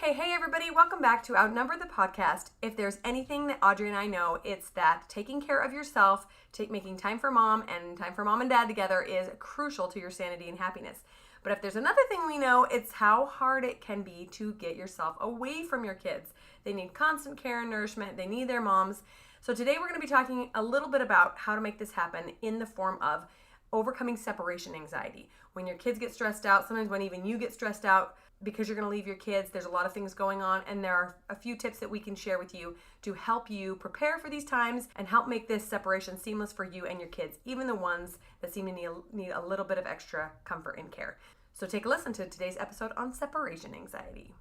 Okay, hey everybody, welcome back to Outnumber the podcast. If there's anything that Audrey and I know, it's that taking care of yourself, making time for mom and time for mom and dad together is crucial to your sanity and happiness. But if there's another thing we know, it's how hard it can be to get yourself away from your kids. They need constant care and nourishment, they need their moms. So today we're going to be talking a little bit about how to make this happen in the form of overcoming separation anxiety. When your kids get stressed out, sometimes when even you get stressed out because you're going to leave your kids, there's a lot of things going on, and there are a few tips that we can share with you to help you prepare for these times and help make this separation seamless for you and your kids, even the ones that seem to need a little bit of extra comfort and care. So take a listen to today's episode on separation anxiety.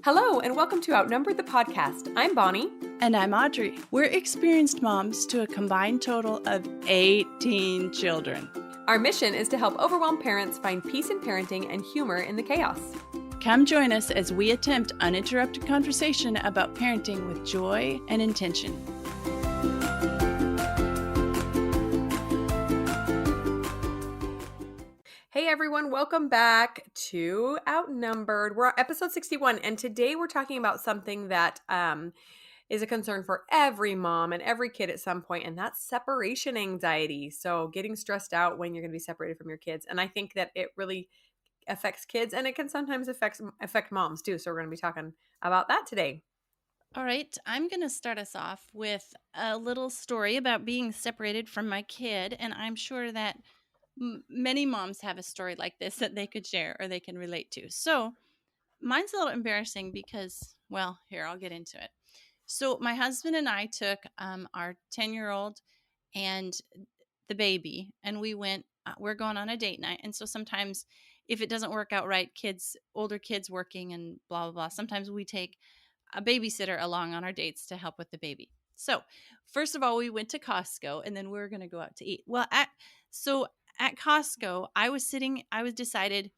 Hello, and welcome to Outnumber the podcast. I'm Bonnie. And I'm Audrey. We're experienced moms to a combined total of 18 children. Our mission is to help overwhelmed parents find peace in parenting and humor in the chaos. Come join us as we attempt uninterrupted conversation about parenting with joy and intention. Hey everyone, welcome back to Outnumbered. We're on episode 61, and today we're talking about something that is a concern for every mom and every kid at some point, and that's separation anxiety. So getting stressed out when you're going to be separated from your kids. And I think that it really affects kids, and it can sometimes affect moms too. So we're going to be talking about that today. All right, I'm going to start us off with a little story about being separated from my kid, and I'm sure that many moms have a story like this that they could share or they can relate to. So mine's a little embarrassing because, well, here, I'll get into it. So my husband and I took our 10-year-old and the baby, and we're going on a date night. And so sometimes if it doesn't work out right, older kids working and blah, blah, blah, sometimes we take a babysitter along on our dates to help with the baby. So first of all, we went to Costco, and then we were going to go out to eat. Well, at Costco, I was decided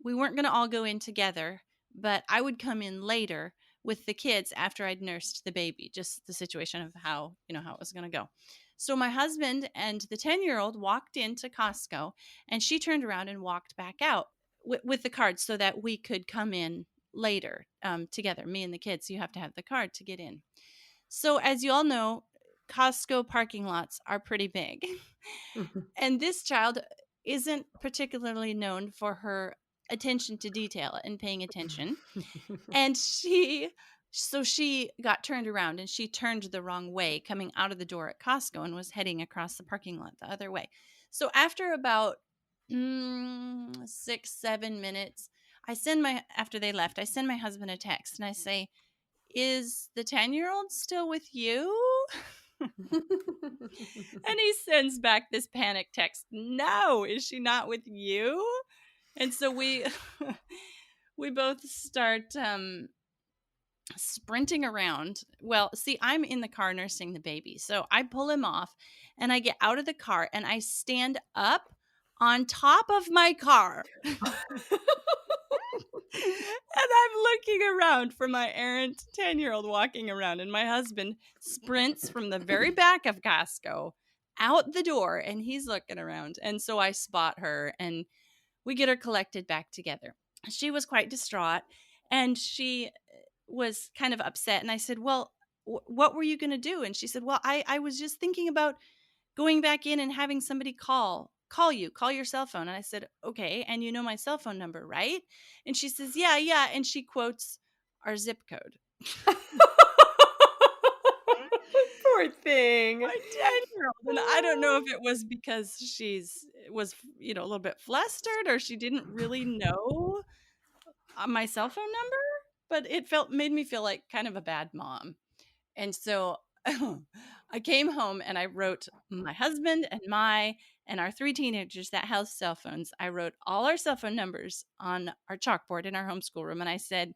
we weren't going to all go in together, but I would come in later with the kids after I'd nursed the baby, just the situation of how it was going to go. So my husband and the 10-year-old walked into Costco, and she turned around and walked back out with the card so that we could come in later together, me and the kids. You have to have the card to get in. So as you all know, Costco parking lots are pretty big. And this child isn't particularly known for her attention to detail and paying attention. And she got turned around, and she turned the wrong way coming out of the door at Costco and was heading across the parking lot the other way. So after about 6-7 minutes, after they left, I send my husband a text and I say, "Is the 10-year-old still with you?" And he sends back this panic text, "No, is she not with you?" And so we both start sprinting around. Well, see, I'm in the car nursing the baby. So I pull him off, and I get out of the car, and I stand up on top of my car. And I'm looking around for my errant 10-year-old walking around, and my husband sprints from the very back of Costco out the door, and he's looking around. And so I spot her, and we get her collected back together. She was quite distraught, and she was kind of upset. And I said, "Well, what were you going to do?" And she said, "Well, I was just thinking about going back in and having somebody call your cell phone." And I said, "Okay, and you know my cell phone number, right?" And she says, yeah. And she quotes our zip code. Poor thing. My 10-year-old. And I don't know if it was because was a little bit flustered, or she didn't really know my cell phone number, but it made me feel like kind of a bad mom. And so I came home and I wrote my husband and our 3 teenagers that have cell phones. I wrote all our cell phone numbers on our chalkboard in our homeschool room. And I said,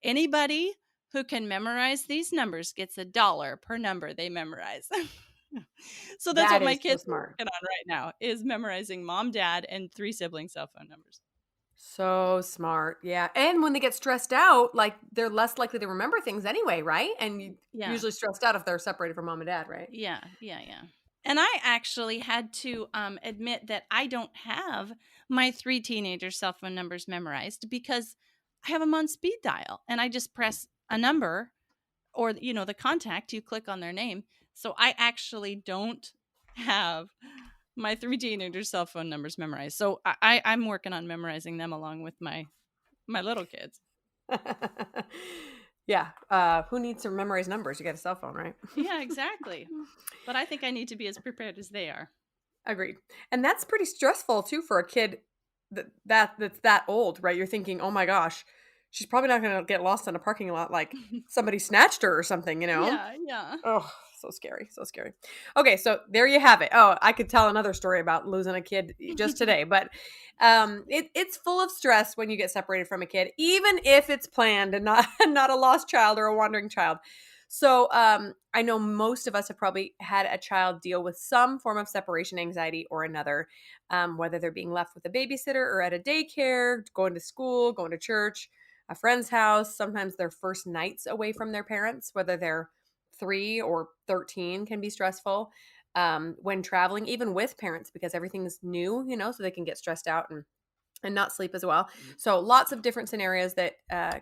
anybody who can memorize these numbers gets $1 per number they memorize. So that's what my kids are working on right now, is memorizing mom, dad, and 3 sibling cell phone numbers. So smart. Yeah. And when they get stressed out, like, they're less likely to remember things anyway, right? And usually stressed out if they're separated from mom and dad, right? Yeah. And I actually had to admit that I don't have my three teenagers' cell phone numbers memorized because I have them on speed dial and I just press a number or, the contact, you click on their name. So I actually don't have my three teenagers' cell phone numbers memorized. So I'm working on memorizing them along with my little kids. Yeah. Who needs to memorize numbers? You got a cell phone, right? Yeah, exactly. But I think I need to be as prepared as they are. Agreed. And that's pretty stressful too for a kid that's that old, right? You're thinking, "Oh my gosh, she's probably not going to get lost in a parking lot like somebody snatched her or something, you know?" Yeah, yeah. Oh, so scary, so scary. Okay, so there you have it. Oh, I could tell another story about losing a kid just today, but it's full of stress when you get separated from a kid, even if it's planned and not not a lost child or a wandering child. So I know most of us have probably had a child deal with some form of separation anxiety or another, whether they're being left with a babysitter or at a daycare, going to school, going to church, a friend's house. Sometimes their first nights away from their parents, whether they're 3 or 13, can be stressful. When traveling, even with parents, because everything's new, so they can get stressed out and not sleep as well. So lots of different scenarios that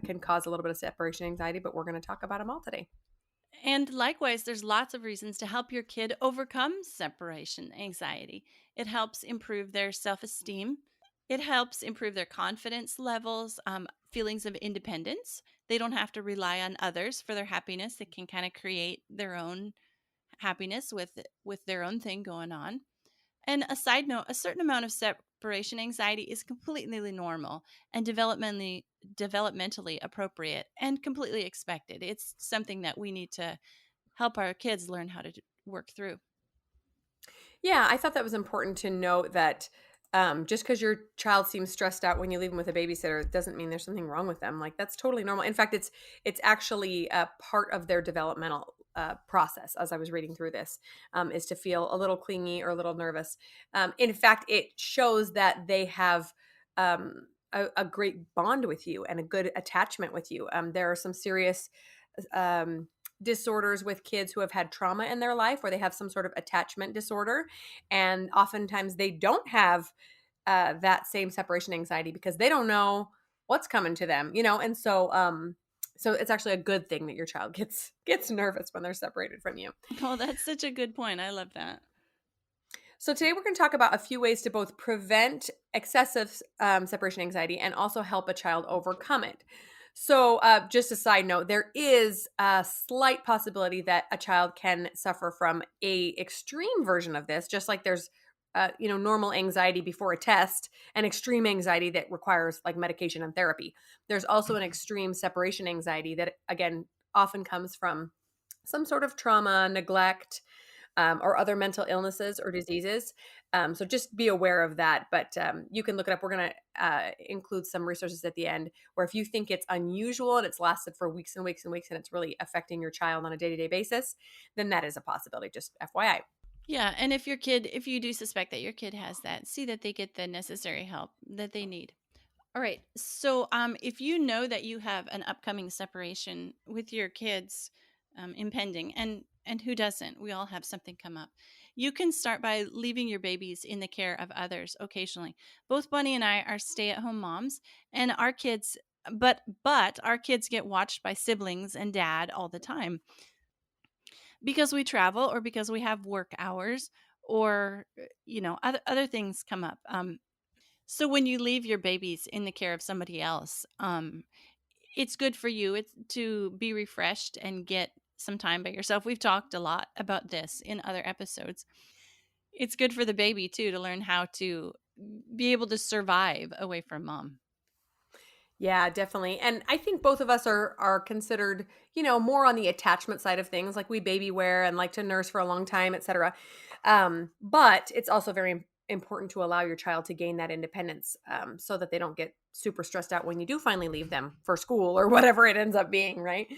can cause a little bit of separation anxiety, but we're going to talk about them all today. And likewise, there's lots of reasons to help your kid overcome separation anxiety. It helps improve their self esteem, it helps improve their confidence levels, feelings of independence. They don't have to rely on others for their happiness. They can kind of create their own happiness with their own thing going on. And a side note, a certain amount of separation anxiety is completely normal and developmentally appropriate and completely expected. It's something that we need to help our kids learn how to work through. Yeah, I thought that was important to note that just because your child seems stressed out when you leave them with a babysitter doesn't mean there's something wrong with them. Like that's totally normal. In fact, it's actually a part of their developmental process. As I was reading through this, is to feel a little clingy or a little nervous. In fact, it shows that they have a great bond with you and a good attachment with you. There are some serious um, disorders with kids who have had trauma in their life where they have some sort of attachment disorder. And oftentimes they don't have that same separation anxiety because they don't know what's coming to them, And so it's actually a good thing that your child gets nervous when they're separated from you. Oh, that's such a good point. I love that. So today we're going to talk about a few ways to both prevent excessive separation anxiety and also help a child overcome it. So, just a side note, there is a slight possibility that a child can suffer from a extreme version of this, just like there's, normal anxiety before a test and extreme anxiety that requires like medication and therapy. There's also an extreme separation anxiety that, again, often comes from some sort of trauma, neglect, or other mental illnesses or diseases. So just be aware of that. But you can look it up. We're going to include some resources at the end where if you think it's unusual and it's lasted for weeks and weeks and weeks and it's really affecting your child on a day-to-day basis, then that is a possibility. Just FYI. Yeah, and if you do suspect that your kid has that, see that they get the necessary help that they need. All right. So, if you know that you have an upcoming separation with your kids impending, and who doesn't? We all have something come up. You can start by leaving your babies in the care of others occasionally. Both Bunny and I are stay-at-home moms, and our kids, but our kids get watched by siblings and dad all the time because we travel or because we have work hours or other things come up. So when you leave your babies in the care of somebody else, it's good for you. It's to be refreshed and get some time by yourself. We've talked a lot about this in other episodes. It's good for the baby too to learn how to be able to survive away from mom. Yeah, definitely. And I think both of us are considered, more on the attachment side of things, like we baby wear and like to nurse for a long time, etc. But it's also very important to allow your child to gain that independence, so that they don't get super stressed out when you do finally leave them for school or whatever it ends up being, right?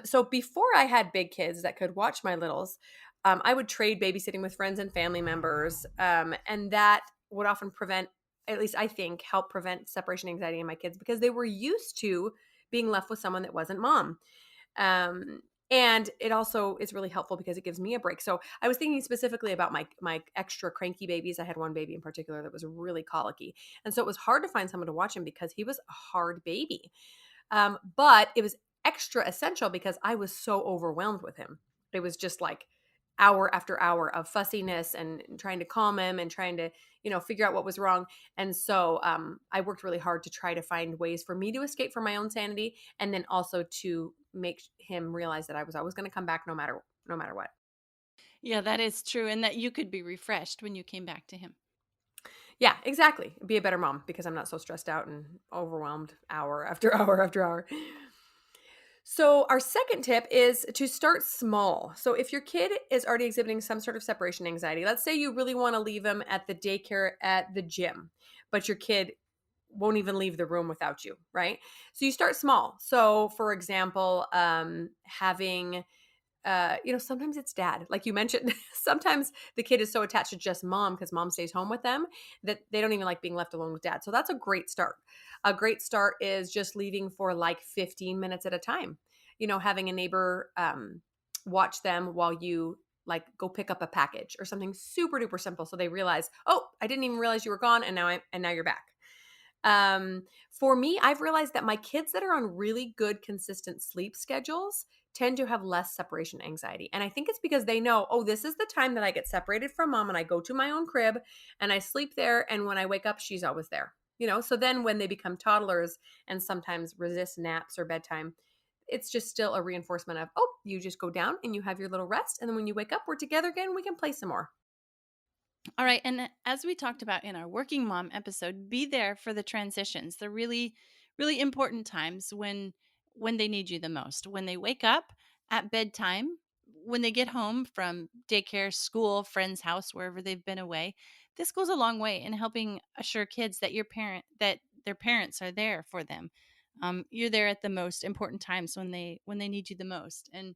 So before I had big kids that could watch my littles, I would trade babysitting with friends and family members, and that would often prevent, at least I think, help prevent separation anxiety in my kids because they were used to being left with someone that wasn't mom. And it also is really helpful because it gives me a break. So I was thinking specifically about my extra cranky babies. I had one baby in particular that was really colicky. And so it was hard to find someone to watch him because he was a hard baby. But it was extra essential because I was so overwhelmed with him. It was just like hour after hour of fussiness and trying to calm him and trying to, figure out what was wrong. And so I worked really hard to try to find ways for me to escape from my own sanity, and then also to make him realize that I was always going to come back no matter what. Yeah, that is true. And that you could be refreshed when you came back to him. Yeah, exactly. Be a better mom because I'm not so stressed out and overwhelmed hour after hour after hour. So, our second tip is to start small. So, if your kid is already exhibiting some sort of separation anxiety, let's say you really want to leave them at the daycare at the gym, but your kid won't even leave the room without you, right? So, you start small. So, for example, having sometimes it's dad. Like you mentioned, sometimes the kid is so attached to just mom because mom stays home with them that they don't even like being left alone with dad. So that's a great start. A great start is just leaving for like 15 minutes at a time. Having a neighbor watch them while you like go pick up a package or something super duper simple so they realize, "Oh, I didn't even realize you were gone and now you're back." For me, I've realized that my kids that are on really good, consistent sleep schedules tend to have less separation anxiety. And I think it's because they know, oh, this is the time that I get separated from mom and I go to my own crib and I sleep there. And when I wake up, she's always there. So then when they become toddlers and sometimes resist naps or bedtime, it's just still a reinforcement of, oh, you just go down and you have your little rest. And then when you wake up, we're together again. We can play some more. All right. And as we talked about in our working mom episode, be there for the transitions, the really, really important times when they need you the most. When they wake up at bedtime, when they get home from daycare, school, friend's house, wherever they've been away. This goes a long way in helping assure kids that that their parents are there for them. You're there at the most important times when they need you the most. And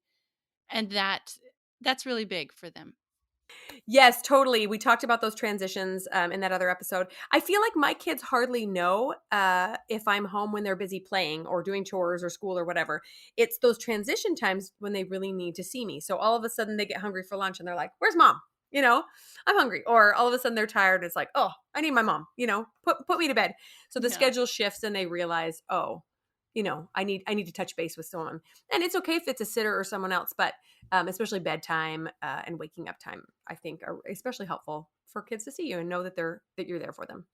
that's really big for them. Yes, totally. We talked about those transitions in that other episode. I feel like my kids hardly know if I'm home when they're busy playing or doing chores or school or whatever. It's those transition times when they really need to see me. So all of a sudden they get hungry for lunch and they're like, "Where's mom?" I'm hungry. Or all of a sudden they're tired. It's like, "Oh, I need my mom." Put me to bed. So the Yeah. schedule shifts and they realize, "Oh, I need to touch base with someone." And it's okay if it's a sitter or someone else, but especially bedtime and waking up time, I think are especially helpful for kids to see you and know that you're there for them.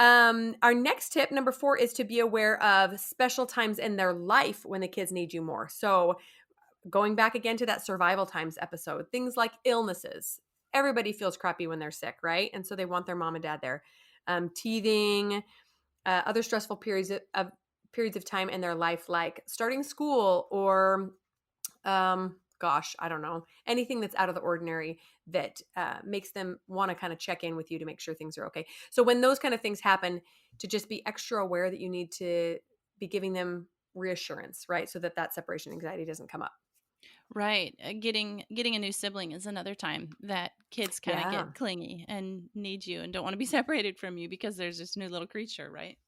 Our next tip, number 4, is to be aware of special times in their life when the kids need you more. So going back again to that survival times episode, things like illnesses. Everybody feels crappy when they're sick, right? And so they want their mom and dad there. Teething, other stressful periods of time in their life, like starting school or gosh, I don't know, anything that's out of the ordinary that makes them want to kind of check in with you to make sure things are okay. So when those kind of things happen, to just be extra aware that you need to be giving them reassurance, right? So that separation anxiety doesn't come up. Right. Getting a new sibling is another time that kids kind of Yeah, get clingy and need you and don't want to be separated from you because there's this new little creature, right?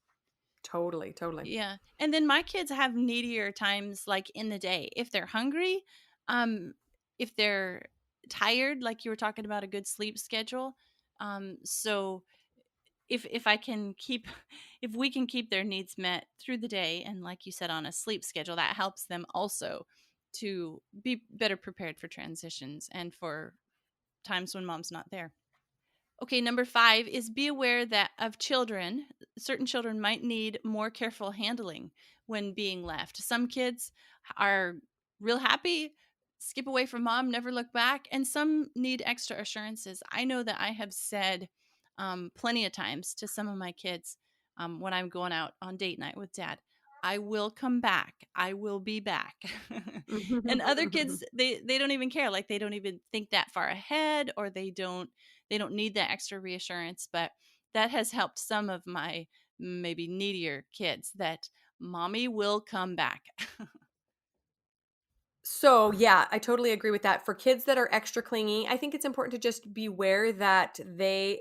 totally, totally. Yeah. And then my kids have needier times like in the day. If they're hungry, um if they're tired, like you were talking about a good sleep schedule. So if I can keep if we can keep their needs met through the day and like you said on a sleep schedule, that helps them also to be better prepared for transitions and for times when mom's not there. Okay, number 5 is be aware that of children, certain children might need more careful handling when being left. Some kids are real happy, skip away from mom, never look back, and some need extra assurances. I know that I have said plenty of times to some of my kids when I'm going out on date night with dad, I will come back. I will be back. And other kids, they don't even care. Like they don't even think that far ahead, or they don't need that extra reassurance. But that has helped some of my maybe needier kids that mommy will come back. So, yeah, I totally agree with that. For kids that are extra clingy, I think it's important to just be aware that they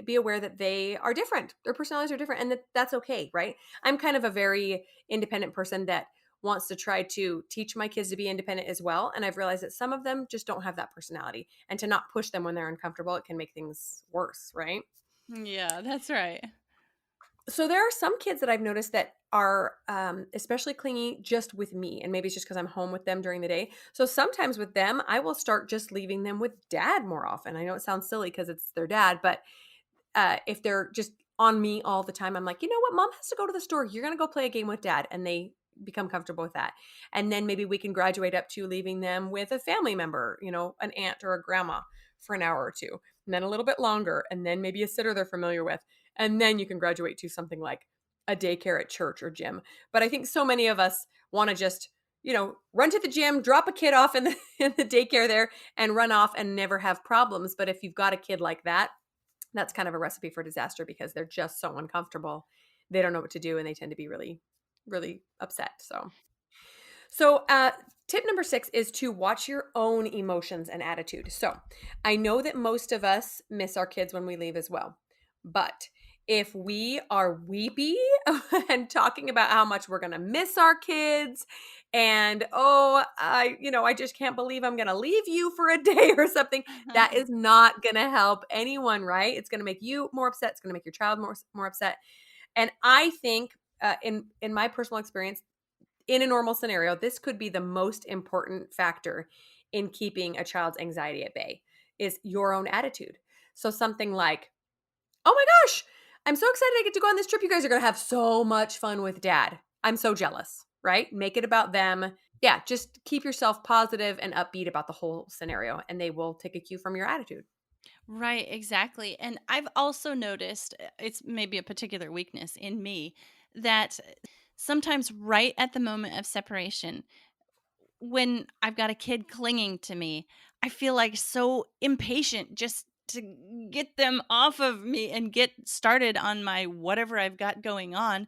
are different. Their personalities are different and that's okay, right? I'm kind of a very independent person that wants to try to teach my kids to be independent as well. And I've realized that some of them just don't have that personality. And to not push them when they're uncomfortable, it can make things worse, right? Yeah, that's right. So there are some kids that I've noticed that are especially clingy just with me, and maybe it's just because I'm home with them during the day. So sometimes with them, I will start just leaving them with dad more often. I know it sounds silly because it's their dad, but if they're just on me all the time, I'm like, you know what, mom has to go to the store. You're gonna go play a game with dad, and they become comfortable with that. And then maybe we can graduate up to leaving them with a family member, an aunt or a grandma for an hour or two, and then a little bit longer, and then maybe a sitter they're familiar with, and then you can graduate to something like a daycare at church or gym. But I think so many of us want to just run to the gym, drop a kid off in the in the daycare there, and run off and never have problems. But if you've got a kid like that, that's kind of a recipe for disaster because they're just so uncomfortable. They don't know what to do and they tend to be really, really upset. So, tip number 6 is to watch your own emotions and attitude. So, I know that most of us miss our kids when we leave as well. But if we are weepy and talking about how much we're going to miss our kids and I just can't believe I'm going to leave you for a day or something, that is not going to help anyone, right? It's going to make you more upset, it's going to make your child more upset. And I think in my personal experience, in a normal scenario, this could be the most important factor in keeping a child's anxiety at bay is your own attitude. So something like, "Oh my gosh, I'm so excited I get to go on this trip. You guys are going to have so much fun with dad. I'm so jealous," right? Make it about them. Yeah, just keep yourself positive and upbeat about the whole scenario, and they will take a cue from your attitude. Right, exactly. And I've also noticed it's maybe a particular weakness in me that sometimes right at the moment of separation, when I've got a kid clinging to me, I feel like so impatient just to get them off of me and get started on my whatever I've got going on,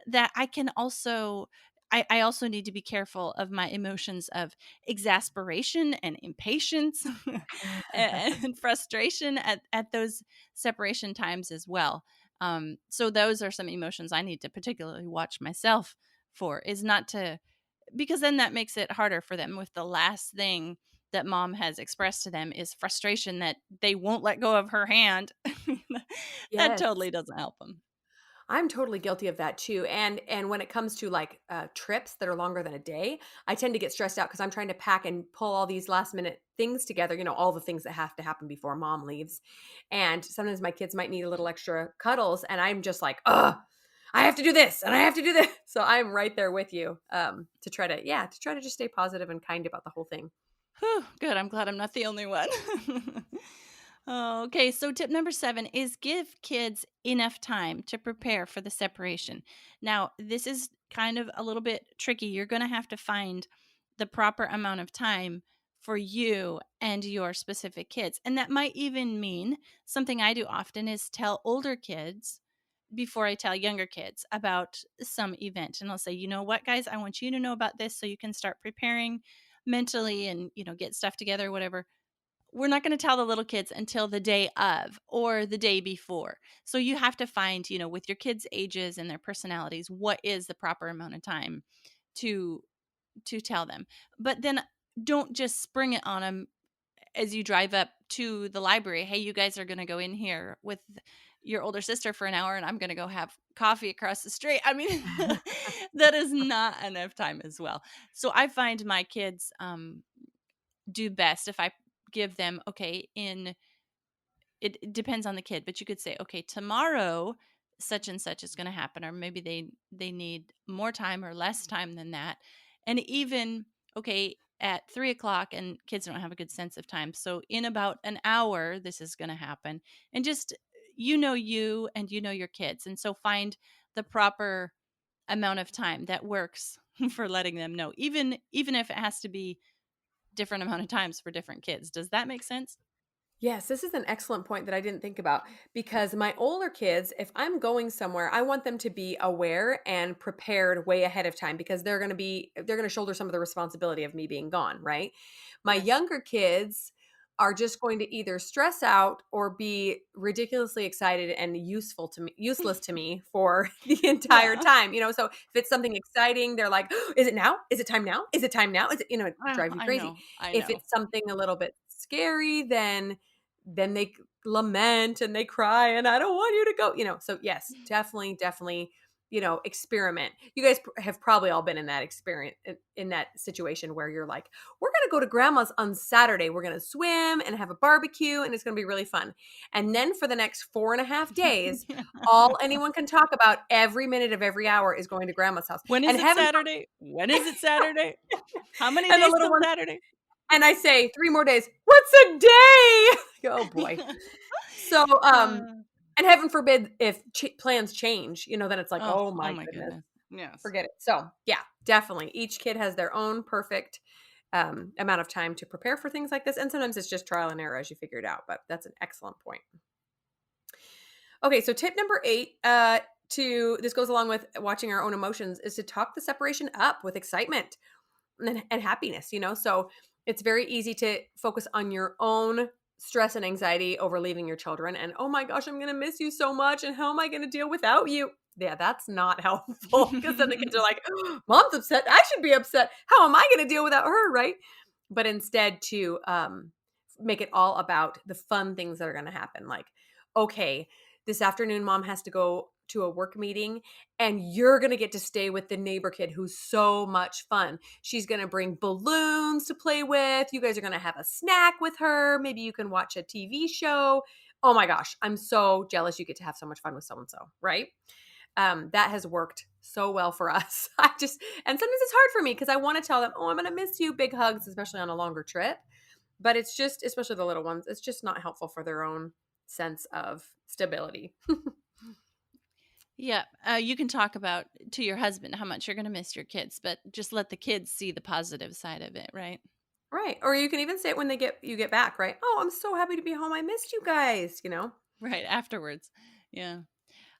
that I can also I also need to be careful of my emotions of exasperation and impatience and frustration at those separation times as well. So those are some emotions I need to particularly watch myself for, is not to, because then that makes it harder for them with the last thing that mom has expressed to them is frustration that they won't let go of her hand. That Yes. totally doesn't help them. I'm totally guilty of that too. And when it comes to like trips that are longer than a day, I tend to get stressed out because I'm trying to pack and pull all these last minute things together, all the things that have to happen before mom leaves. And sometimes my kids might need a little extra cuddles and I'm just like, "Ugh, I have to do this and I have to do this." So I'm right there with you to try to, yeah, to try to just stay positive and kind about the whole thing. Whew, good. I'm glad I'm not the only one. Okay, so tip number 7 is give kids enough time to prepare for the separation. Now, this is kind of a little bit tricky. You're going to have to find the proper amount of time for you and your specific kids. And that might even mean something I do often is tell older kids before I tell younger kids about some event. And I'll say, you know what, guys, I want you to know about this so you can start preparing mentally and, get stuff together, whatever. We're not going to tell the little kids until the day of or the day before. So you have to find, with your kids' ages and their personalities, what is the proper amount of time to tell them. But then don't just spring it on them as you drive up to the library. Hey, you guys are going to go in here with your older sister for an hour and I'm going to go have coffee across the street. I mean, that is not enough time as well. So I find my kids do best if I give them, okay, it depends on the kid, but you could say, okay, tomorrow such and such is going to happen, or maybe they need more time or less time than that. And even, okay, at 3 o'clock, and kids don't have a good sense of time, so in about an hour this is going to happen. And just, you and your kids, and so find the proper amount of time that works for letting them know, even if it has to be different amount of times for different kids. Does that make sense? Yes, this is an excellent point that I didn't think about because my older kids, if I'm going somewhere, I want them to be aware and prepared way ahead of time because they're going to shoulder some of the responsibility of me being gone, right? My Yes. younger kids, are just going to either stress out or be ridiculously excited and useless to me for the entire Yeah. time. So if it's something exciting, they're like, is it now? Is it time now? Is it time now? Is it, it drives you I crazy. know. I If know. it's something a little bit scary, then they lament and they cry and I don't want you to go. So yes, definitely, experiment. You guys have probably all been in that experience, in that situation where you're like, we're going to go to grandma's on Saturday. We're going to swim and have a barbecue and it's going to be really fun. And then for the next 4.5 days, Yeah. all anyone can talk about every minute of every hour is going to grandma's house. When is And it heaven Saturday? When is it Saturday? How many and the days little till ones, Saturday? and I say 3 more days. What's a day? Oh boy. So, Uh, and heaven forbid if plans change, then it's like, oh, oh oh my my goodness, goodness. Yes. forget it. So, yeah, definitely. Each kid has their own perfect amount of time to prepare for things like this. And sometimes it's just trial and error as you figure it out. But that's an excellent point. Okay, so tip number 8, this goes along with watching our own emotions, is to talk the separation up with excitement and happiness. So it's very easy to focus on your own stress and anxiety over leaving your children and, oh my gosh, I'm going to miss you so much and how am I going to deal without you? Yeah, that's not helpful because then the kids are like, oh, mom's upset, I should be upset, how am I going to deal without her, right? But instead to make it all about the fun things that are going to happen, like, okay, this afternoon mom has to go to a work meeting and you're going to get to stay with the neighbor kid who's so much fun. She's going to bring balloons to play with. You guys are going to have a snack with her. Maybe you can watch a TV show. Oh my gosh, I'm so jealous you get to have so much fun with so and so, right? That has worked so well for us. And sometimes it's hard for me because I want to tell them, oh, I'm going to miss you, big hugs, especially on a longer trip. But it's just, especially the little ones, it's just not helpful for their own sense of stability. Yeah, you can talk about to your husband how much you're going to miss your kids, but just let the kids see the positive side of it, right? Right. Or you can even say it when you get back, right? Oh, I'm so happy to be home. I missed you guys. Right afterwards. Yeah.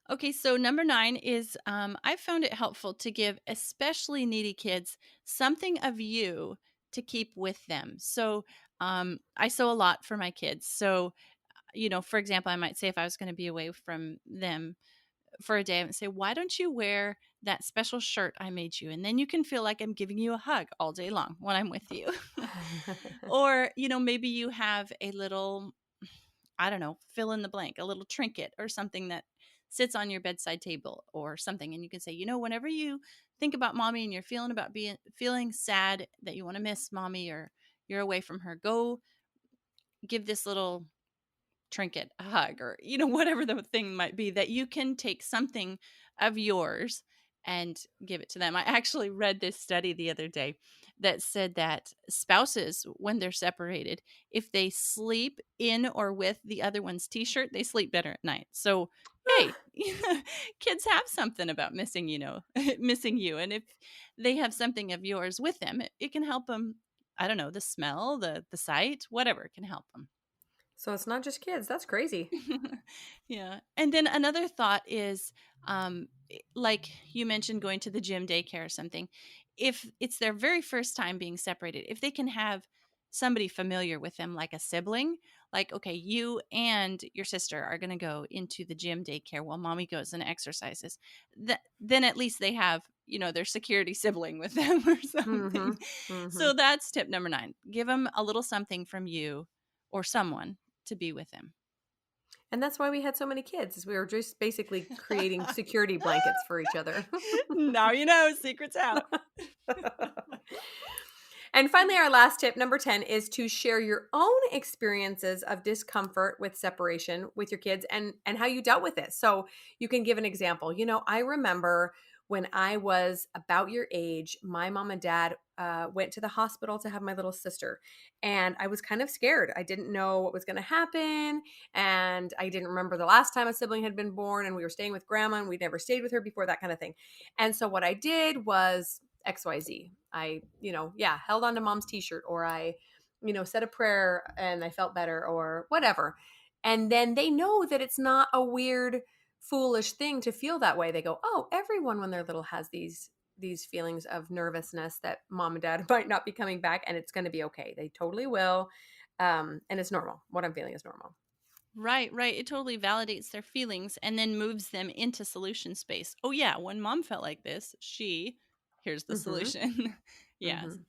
Okay, so number 9 is I found it helpful to give especially needy kids something of you to keep with them. So I sew a lot for my kids. So, for example, I might say if I was going to be away from them for a day, I would say, why don't you wear that special shirt I made you? And then you can feel like I'm giving you a hug all day long when I'm with you. Or, maybe you have a little, I don't know, fill in the blank, a little trinket or something that sits on your bedside table or something. And you can say, whenever you think about mommy and you're feeling sad that you want to miss mommy or you're away from her, go give this little trinket a hug or whatever the thing might be that you can take something of yours and give it to them. I actually read this study the other day that said that spouses, when they're separated, if they sleep in or with the other one's t-shirt, they sleep better at night. So hey, kids have something about missing, missing you. And if they have something of yours with them, it can help them. I don't know, the smell, the sight, whatever can help them. So it's not just kids. That's crazy. Yeah. And then another thought is like you mentioned going to the gym, daycare or something. If it's their very first time being separated, if they can have somebody familiar with them like a sibling, like okay, you and your sister are going to go into the gym, daycare while mommy goes and exercises. Then at least they have, their security sibling with them or something. Mhm. Mhm. So that's tip number 9. Give them a little something from you or someone to be with them. And that's why we had so many kids, is we were just basically creating security blankets for each other. Now you know, secret's out. And finally, our last tip, number 10, is to share your own experiences of discomfort with separation with your kids and how you dealt with it. So you can give an example. I remember when I was about your age, my mom and dad went to the hospital to have my little sister. And I was kind of scared. I didn't know what was going to happen. And I didn't remember the last time a sibling had been born. And we were staying with grandma and we'd never stayed with her before, that kind of thing. And so what I did was XYZ. I, yeah, held on to mom's t-shirt, or I, said a prayer and I felt better or whatever. And then they know that it's not a weird, foolish thing to feel that way. They go, oh, everyone when they're little has these feelings of nervousness that mom and dad might not be coming back, and it's going to be okay. They totally will. And it's normal. What I'm feeling is normal. Right, right. It totally validates their feelings and then moves them into solution space. Oh, yeah. When mom felt like this, here's the Mm-hmm. solution. Yes. Mm-hmm.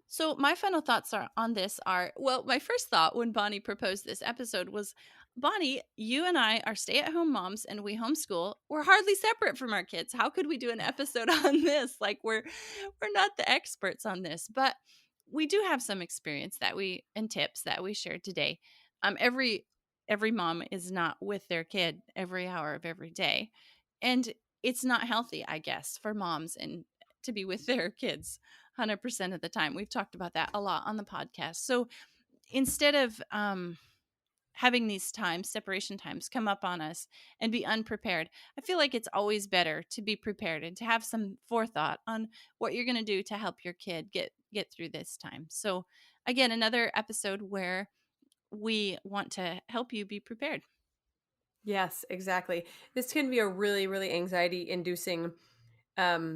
So my final thoughts on this are, well, my first thought when Bonnie proposed this episode was, Bonnie, you and I are stay-at-home moms and we homeschool. We're hardly separate from our kids. How could we do an episode on this? Like we're not the experts on this, but we do have some experience and tips that we shared today. Every mom is not with their kid every hour of every day. And it's not healthy, I guess, for moms and to be with their kids 100% of the time. We've talked about that a lot on the podcast. So instead of having these separation times come up on us and be unprepared, I feel like it's always better to be prepared and to have some forethought on what you're going to do to help your kid get through this time. So again, another episode where we want to help you be prepared. Yes, exactly. This can be a really, really anxiety inducing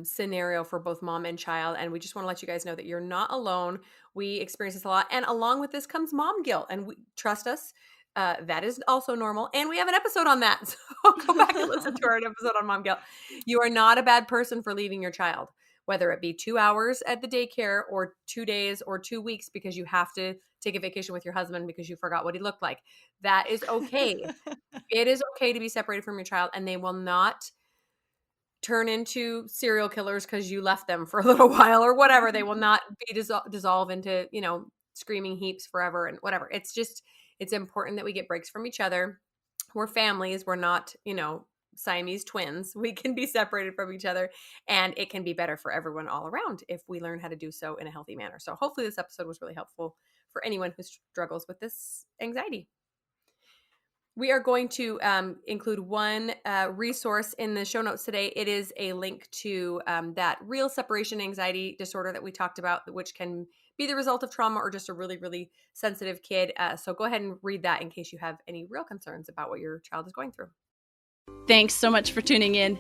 scenario for both mom and child. And we just want to let you guys know that you're not alone. We experience this a lot. And along with this comes mom guilt. And trust us, that is also normal. And we have an episode on that. So go back and listen to our episode on mom guilt. You are not a bad person for leaving your child, whether it be 2 hours at the daycare or 2 days or 2 weeks because you have to take a vacation with your husband because you forgot what he looked like. That is okay. It is okay to be separated from your child, and they will not turn into serial killers because you left them for a little while or whatever. They will not be dissolve into, screaming heaps forever and whatever. It's important that we get breaks from each other. We're families. We're not, Siamese twins. We can be separated from each other, and it can be better for everyone all around if we learn how to do so in a healthy manner. So hopefully this episode was really helpful for anyone who struggles with this anxiety. We are going to include one resource in the show notes today. It is a link to that real separation anxiety disorder that we talked about, which can be the result of trauma or just a really, really sensitive kid. So go ahead and read that in case you have any real concerns about what your child is going through. Thanks so much for tuning in.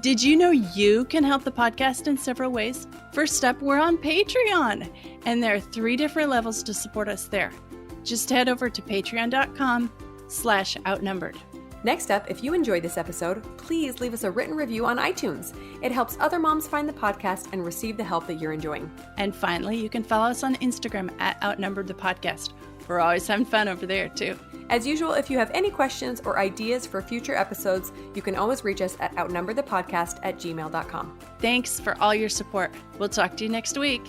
Did you know you can help the podcast in several ways? First up, we're on Patreon, and there are 3 different levels to support us there. Just head over to patreon.com/outnumbered. Next up, if you enjoyed this episode, please leave us a written review on iTunes. It helps other moms find the podcast and receive the help that you're enjoying. And finally, you can follow us on Instagram at Outnumbered the Podcast. We're always having fun over there, too. As usual, if you have any questions or ideas for future episodes, you can always reach us at outnumberthepodcast@gmail.com. Thanks for all your support. We'll talk to you next week.